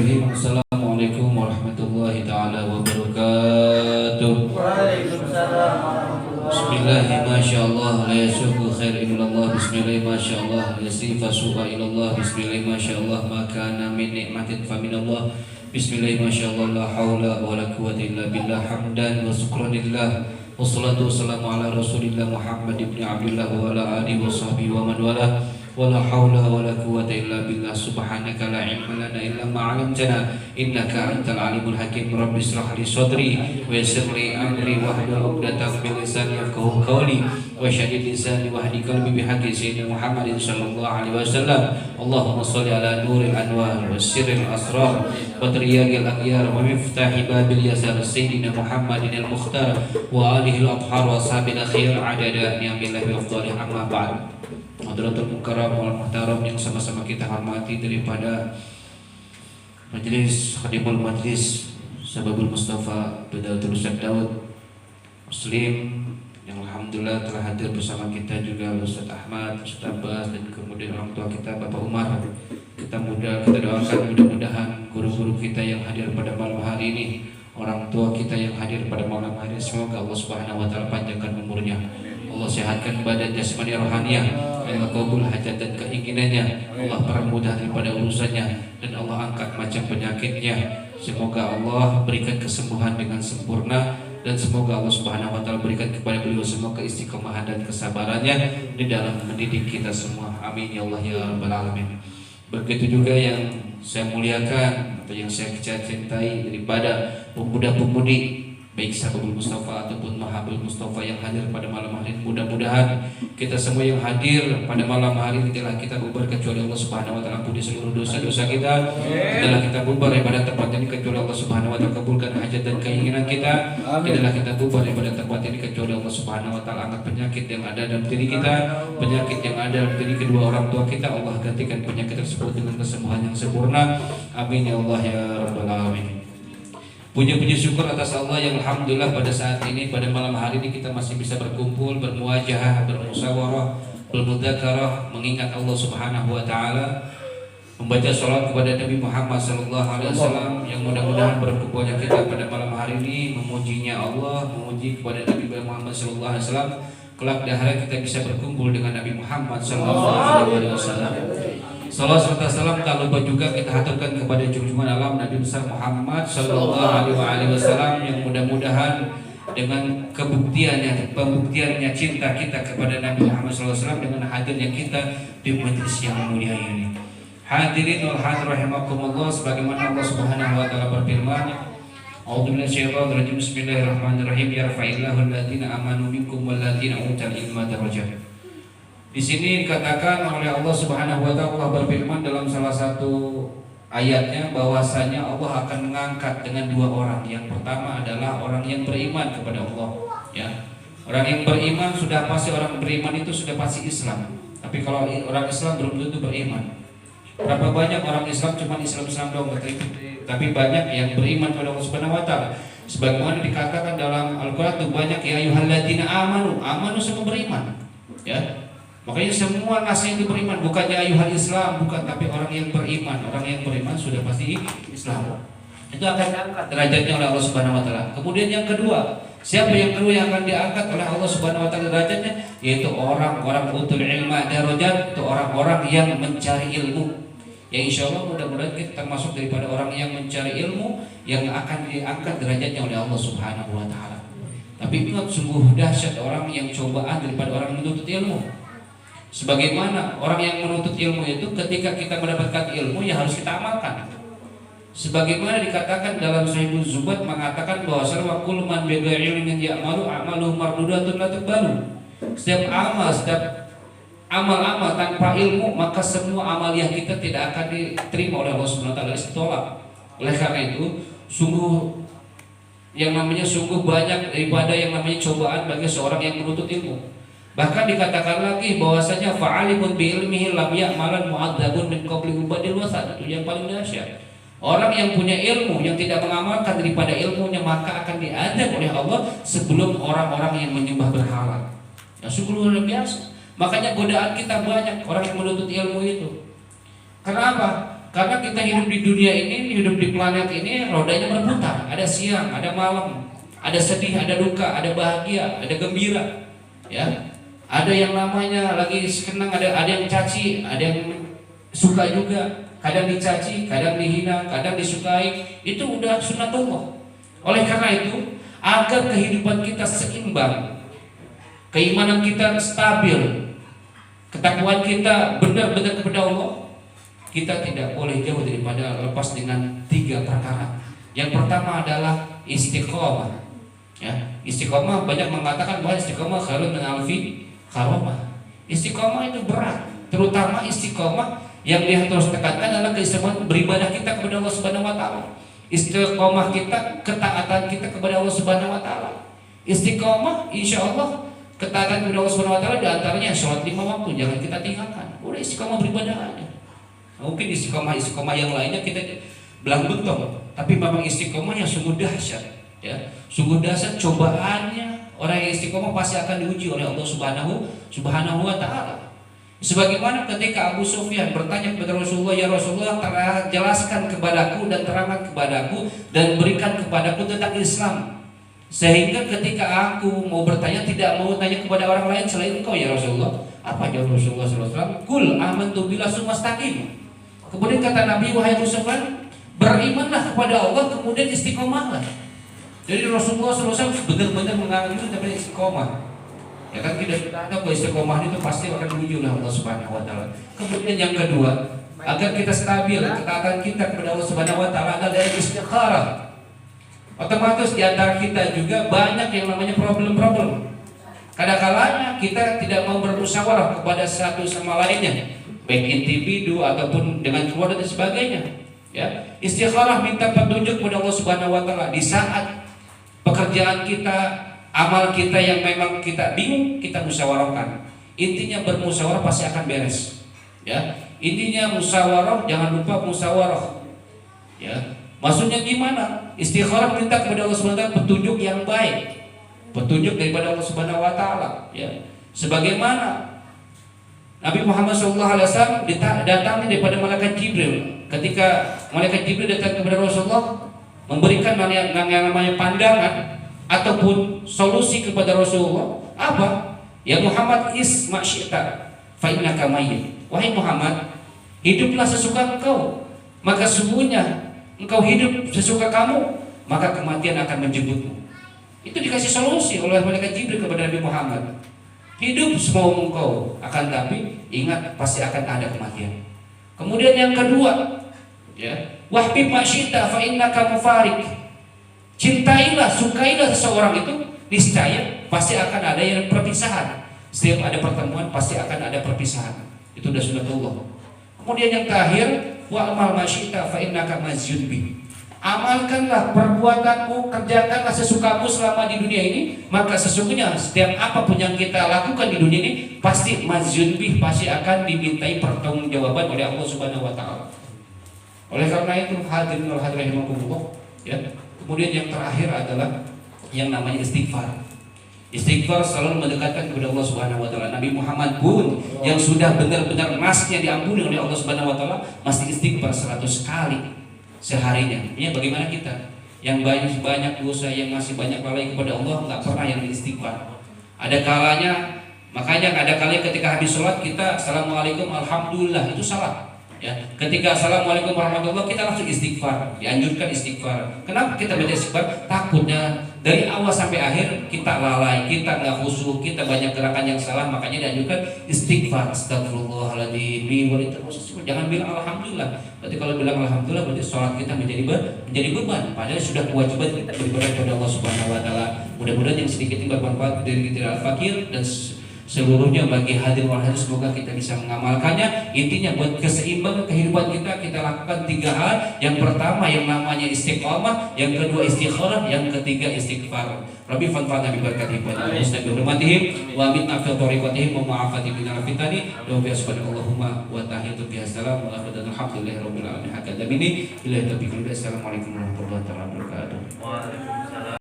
Bismillahirrahmanirrahim. Assalamualaikum warahmatullahi taala wabarakatuh. Waalaikumsalam. Bismillah, masyaallah, la yasuqu khair illallah. Bismillah, masyaallah, yasifa su'a illallah. Bismillah, masyaallah, ma kana min nikmatin fa minallah. Bismillah, masyaallah, la haula wala quwwata illa billah. Hamdan wa syukranillah. Wassalatu wassalamu ala Rasulillah Muhammad ibn Abdullah wa ala alihi wa sahbihi wa man wala. Wala haula wala quwwata illa billah. Subhanaka la ilma lana illa ma 'allamtana innaka antal alimul hakim. Rabbi ishrah li sadri wa yassir li amri wahlul 'uqdatam min lisani yafqahu qawli wa syaddid lisani wahdi qalbi bihaqqi sayyidina Muhammadin sallallahu alaihi wasallam. Allahumma shalli ala nuril anwar wa sirril asrar wa triyaqil aghyar wa miftahi babil yasar sayyidina Muhammadin al-mukhtar wa alihi al-athhar wa ashabil akhir adada ni'amillahi wa afdhalih. Amma ba'd. Hadratul Mukarram wal Muhtaram yang sama-sama kita hormati daripada Majelis Khadimul Majlis Sababul Mustafa Badatul Ustaz Daud Muslim yang alhamdulillah telah hadir bersama kita juga Ustaz Ahmad, Ustaz Abbas, dan kemudian orang tua kita Bapak Umar. Kita doakan mudah-mudahan guru-guru kita yang hadir pada malam hari ini, orang tua kita yang hadir pada malam hari ini, semoga Allah Subhanahu wa taala panjangkan umurnya, Allah sehatkan badan jasmani rohaniah, Allah kabul hajat dan keinginannya, Allah permudah daripada urusannya, dan Allah angkat macam penyakitnya. Semoga Allah berikan kesembuhan dengan sempurna, dan semoga Allah Subhanahu wa taala berikan kepada beliau semua keistiqomahan dan kesabarannya di dalam mendidik kita semua. Amin ya Allah ya rabbal alamin. Begitu juga yang saya muliakan atau yang saya cintai daripada pemuda-pemudi baik Sababul Mustafa ataupun Mahabul Mustafa yang hadir pada malam hari ini. Mudah-mudahan kita semua yang hadir pada malam hari ini telah kita bubar kecuali Allah Subhanahu wa taala ampuni seluruh dosa-dosa kita. Telah kita bubar ibadah tempat ini kecuali Allah Subhanahu wa taala kabulkan hajat dan keinginan kita. Telah kita bubar ibadah tempat ini kecuali Allah Subhanahu wa taala angkat penyakit yang ada dalam diri kita, penyakit yang ada dalam diri kedua orang tua kita, Allah gantikan penyakit tersebut dengan kesembuhan yang sempurna. Amin ya Allah ya rabbal alamin. Puji-puji syukur atas Allah yang alhamdulillah pada saat ini, pada malam hari ini kita masih bisa berkumpul, bermuajahah, bermusyawarah, bermudzakarah, mengingat Allah Subhanahu wa taala, membaca salat kepada Nabi Muhammad sallallahu alaihi wasallam, yang mudah-mudahan berkumpulnya kita pada malam hari ini memujinya Allah, memuji kepada Nabi Muhammad sallallahu alaihi wasallam. Kelak di akhirat kita bisa berkumpul dengan Nabi Muhammad sallallahu alaihi wasallam. Salam serta salam tak lupa juga kita haturkan kepada junjungan alam Nabi besar Muhammad sallallahu alaihi wasallam, yang mudah-mudahan dengan pembuktiannya cinta kita kepada Nabi Muhammad sallallahu alaihi wasallam dengan hadirnya kita di majelis yang mulia ini. Hadirin wal hadirat rahimakumullah, sebagaimana Allah Subhanahu wa taala berfirman, A'udzu minasyaitonir rajim. Bismillahirrahmanirrahim. Yarfa'illahu alladziina aamanu minkum walladziina utul ilma darajat. Di sini dikatakan oleh Allah Subhanahu wa taala, Allah berfirman dalam salah satu ayatnya bahwasanya Allah akan mengangkat dengan dua orang. Yang pertama adalah orang yang beriman kepada Allah, ya. Orang yang beriman sudah pasti, orang beriman itu sudah pasti Islam. Tapi kalau orang Islam belum tentu beriman. Berapa banyak orang Islam cuma Islam doang, tapi banyak yang beriman kepada Allah Subhanahu wa taala. Sebagaimana dikatakan dalam Al-Qur'an itu banyak ya ayyuhalladzina amanu semua beriman. Ya. Makanya semua nasi itu beriman, bukannya ayuhal Islam, bukan, tapi orang yang beriman. Orang yang beriman sudah pasti Islam. Itu akan diangkat derajatnya oleh Allah Subhanahu wa taala. Kemudian yang kedua, siapa yang kedua yang akan diangkat oleh Allah Subhanahu wa taala derajatnya? Yaitu orang-orang utul ilma darajat, itu orang-orang yang mencari ilmu. Ya insya Allah mudah-mudahan kita termasuk daripada orang yang mencari ilmu yang akan diangkat derajatnya oleh Allah Subhanahu wa taala. Tapi ingat, sungguh dahsyat orang yang cobaan daripada orang menuntut ilmu. Sebagaimana orang yang menuntut ilmu itu, ketika kita mendapatkan ilmu ya harus kita amalkan. Sebagaimana dikatakan dalam Sahihul Zubat mengatakan bahwa wa kullu man bi ghairi ilmin ya'malu amaluhu mardudatun la tuqbalu. Setiap amal tanpa ilmu, maka semua amaliah kita tidak akan diterima oleh Allah Subhanahu wa taala, ditolak. Oleh karena itu, sungguh banyak ibadah yang namanya cobaan bagi seorang yang menuntut ilmu. Bahkan dikatakan lagi bahwasanya fa'alimun bi ilmihi lam ya'malan mu'adzabun min qabli ubadil wasat. Itu yang paling dahsyat. Orang yang punya ilmu yang tidak mengamalkan daripada ilmunya, maka akan diadab oleh Allah sebelum orang-orang yang menyembah berhala. Ya sungguh luar biasa. Makanya godaan kita banyak orang yang menuntut ilmu itu. Kenapa? Karena kita hidup di dunia ini, hidup di planet ini, rodanya berputar. Ada siang, ada malam, ada sedih, ada duka, ada bahagia, ada gembira. Ya, ada yang namanya lagi senang, ada yang caci, ada yang suka juga. Kadang dicaci, kadang dihina, kadang disukai. Itu udah sunnatullah. Oleh karena itu, agar kehidupan kita seimbang, keimanan kita stabil, ketakwaan kita benar-benar kepada Allah, kita tidak boleh jauh daripada lepas dengan 3 perkara. Yang pertama adalah istiqomah. Ya, istiqomah banyak mengatakan bahwa istiqomah khairun min alfi karamah. Istiqomah itu berat, terutama istiqomah yang dia terus tekankan adalah keistimewaan beribadah kita kepada Allah Subhanahu wa taala. Istiqomah kita, ketaatan kita kepada Allah Subhanahu wa taala. Istiqomah insyaallah ketaatan kepada Allah Subhanahu wa taala di antaranya salat 5 waktu jangan kita tinggalkan. Udah istiqomah beribadah aja. Mungkin istiqomah yang lainnya kita belang bentong, tapi memang istiqomahnya sungguh dahsyat, ya. Sungguh dahsyat cobaannya. Orang yang istiqomah pasti akan diuji oleh Allah Subhanahu wa taala. Sebagaimana ketika Abu Sufyan bertanya kepada Rasulullah, "Ya Rasulullah, jelaskan kepadaku dan terangkan kepadaku dan berikan kepadaku tentang Islam." Sehingga ketika aku mau bertanya tidak mau tanya kepada orang lain selain engkau ya Rasulullah. Apa jawab Rasulullah SAW? Kul amantu billah sumastaqim. Kemudian kata Nabi, wahai Abu Sufyan, berimanlah kepada Allah kemudian istiqomahlah. Jadi Rasulullah SAW benar-benar menganjurkan kepada istiqomah. Ya kan kita tahu bahwa istiqomah itu pasti akan diuji oleh Allah Subhanahu wa taala. Kemudian yang kedua, agar kita stabil, ketaatan kita kepada Allah Subhanahu wa taala adalah istikharah. Otomatis di antara kita juga banyak yang namanya problem-problem. Kadang-kadang kita tidak mau bermusyawarah kepada satu sama lainnya, baik individu ataupun dengan keluarga dan sebagainya. Ya, istikharah minta petunjuk kepada Allah Subhanahu wa taala di saat pekerjaan kita, amal kita yang memang kita bingung, kita musyawarahkan. Intinya bermusyawarah pasti akan beres. Ya, intinya musyawarah, jangan lupa musyawarah. Ya, maksudnya gimana? Istikharah minta kepada Allah Subhanahu wa taala petunjuk yang baik. Petunjuk daripada Allah Subhanahu wa taala, ya. Sebagaimana Nabi Muhammad SAW datangi daripada malaikat Jibril. Ketika malaikat Jibril datang kepada Rasulullah memberikan yang namanya pandangan ataupun solusi kepada Rasulullah, apa? Ya Muhammad isma' syi'ta fa innaka mayyit. Wahai Muhammad, hiduplah sesuka engkau, maka sesungguhnya engkau hidup sesuka kamu, maka kematian akan menjemputmu. Itu dikasih solusi oleh malaikat Jibril kepada Nabi Muhammad. Hidup semau engkau, akan tapi ingat pasti akan ada kematian. Kemudian yang kedua, ya, wahbib masyita fa innaka mufarik. Cintailah, sukailah seseorang itu, niscaya pasti akan ada yang perpisahan. Setiap ada pertemuan pasti akan ada perpisahan. Itu sudah sunnatullah. Kemudian yang terakhir, wa amal masyita fa innaka mazyun bi. Amalkanlah perbuatanmu, kerjakanlah sesukamu selama di dunia ini, maka sesungguhnya setiap apapun yang kita lakukan di dunia ini pasti mazyun bih, pasti akan dimintai pertanggungjawaban oleh Allah Subhanahu wa taala. Oleh karena itu hadirin wal hadirat rahimakumullah, ya. Kemudian yang terakhir adalah yang namanya istighfar. Istighfar selalu mendekatkan kepada Allah Subhanahu wa taala. Nabi Muhammad pun yang sudah benar-benar nasnya diampuni oleh Allah Subhanahu wa taala masih istighfar 100 kali seharinya. Ini bagaimana kita yang banyak dosa, yang masih banyak lalai kepada Allah, nggak pernah yang istighfar. Ada kalanya, makanya ada kalanya ketika habis sholat kita assalamualaikum alhamdulillah, itu salah. Ya, ketika assalamualaikum warahmatullah kita langsung istighfar, dianjurkan istighfar. Kenapa kita baca istighfar? Takutnya dari awal sampai akhir kita lalai, kita nggak khusyuk, kita banyak gerakan yang salah, makanya dianjurkan istighfar. Astagfirullahaladzim. Jangan bilang alhamdulillah. Berarti kalau bilang alhamdulillah berarti sholat kita menjadi beban. Padahal sudah kewajiban kita beribadah kepada Allah Subhanahu wa taala. Mudah-mudahan yang sedikit ini bermanfaat dari kita al-fakir dan seluruhnya bagi hadir wal hadir, semoga kita bisa mengamalkannya. Intinya buat keseimbangan kehidupan kita lakukan 3 hal. Yang pertama yang namanya istiqamah, yang kedua istikharah, yang ketiga istighfar. Rabbi fanfa'na bi barakatihim wa husni hurmatihim wa amitna fi tariqatihim wa ma'afati min al-fitani wa bi subhanallahumma wa tahiyatu bi assalam wa alhamdulillahi rabbil alamin. Hakadamini ila tabiqul. Assalamualaikum warahmatullahi wabarakatuh.